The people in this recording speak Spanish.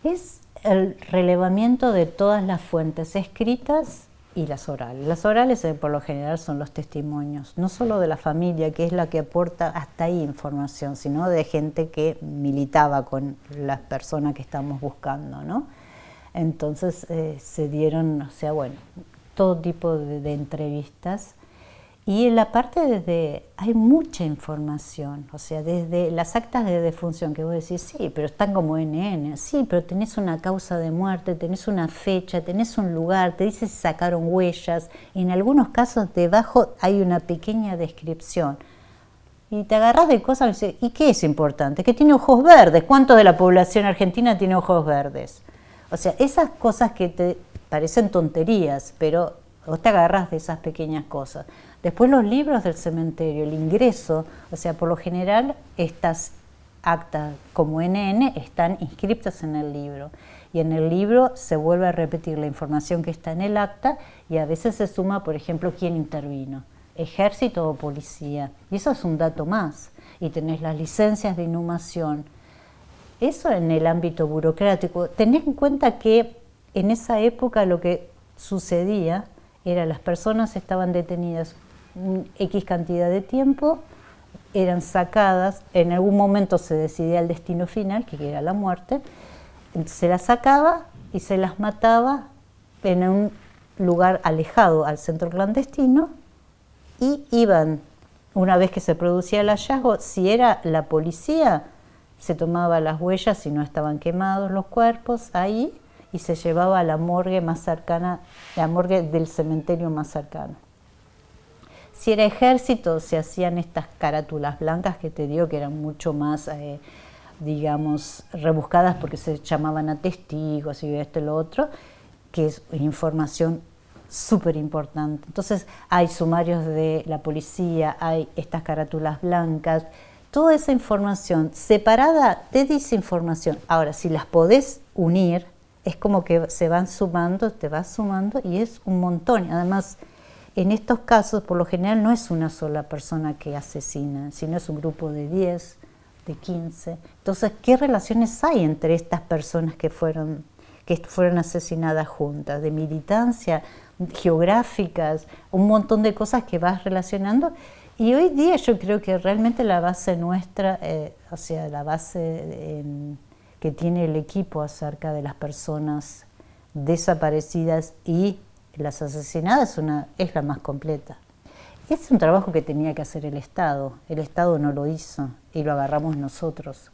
Es el relevamiento de todas las fuentes escritas y las orales. Las orales por lo general son los testimonios, no solo de la familia, que es la que aporta hasta ahí información, sino de gente que militaba con las personas que estamos buscando, ¿no? Entonces se dieron, o sea, bueno, todo tipo de entrevistas. Y en la parte hay mucha información, o sea, desde las actas de defunción, que vos decís, sí, pero están como NN, sí, pero tenés una causa de muerte, tenés una fecha, tenés un lugar, te dice si sacaron huellas, y en algunos casos debajo hay una pequeña descripción. Y te agarrás de cosas y dices, ¿y qué es importante? Que tiene ojos verdes, ¿cuánto de la población argentina tiene ojos verdes? O sea, esas cosas que te parecen tonterías, pero vos te agarrás de esas pequeñas cosas. Después los libros del cementerio, el ingreso, o sea, por lo general estas actas como NN están inscritas en el libro. Y en el libro se vuelve a repetir la información que está en el acta y a veces se suma, por ejemplo, quién intervino, ejército o policía. Y eso es un dato más. Y tenés las licencias de inhumación. Eso en el ámbito burocrático. Tenés en cuenta que en esa época lo que sucedía era las personas estaban detenidas X cantidad de tiempo, eran sacadas, en algún momento se decidía el destino final, que era la muerte, se las sacaba y se las mataba en un lugar alejado al centro clandestino y iban, una vez que se producía el hallazgo, si era la policía, se tomaba las huellas si no estaban quemados los cuerpos ahí y se llevaba a la morgue más cercana, la morgue del cementerio más cercano. Si era ejército, se hacían estas carátulas blancas que te digo que eran mucho más, digamos, rebuscadas porque se llamaban a testigos y esto y lo otro, que es información súper importante. Entonces hay sumarios de la policía, hay estas carátulas blancas, toda esa información separada te dice información. Ahora, si las podés unir, es como que se van sumando, te vas sumando y es un montón. Además, en estos casos, por lo general, no es una sola persona que asesina, sino es un grupo de 10, de 15. Entonces, ¿qué relaciones hay entre estas personas que fueron asesinadas juntas? De militancia, geográficas, un montón de cosas que vas relacionando. Y hoy día yo creo que realmente la base nuestra, o sea, la base que tiene el equipo acerca de las personas desaparecidas y las asesinadas es la más completa. Es un trabajo que tenía que hacer el Estado no lo hizo y lo agarramos nosotros.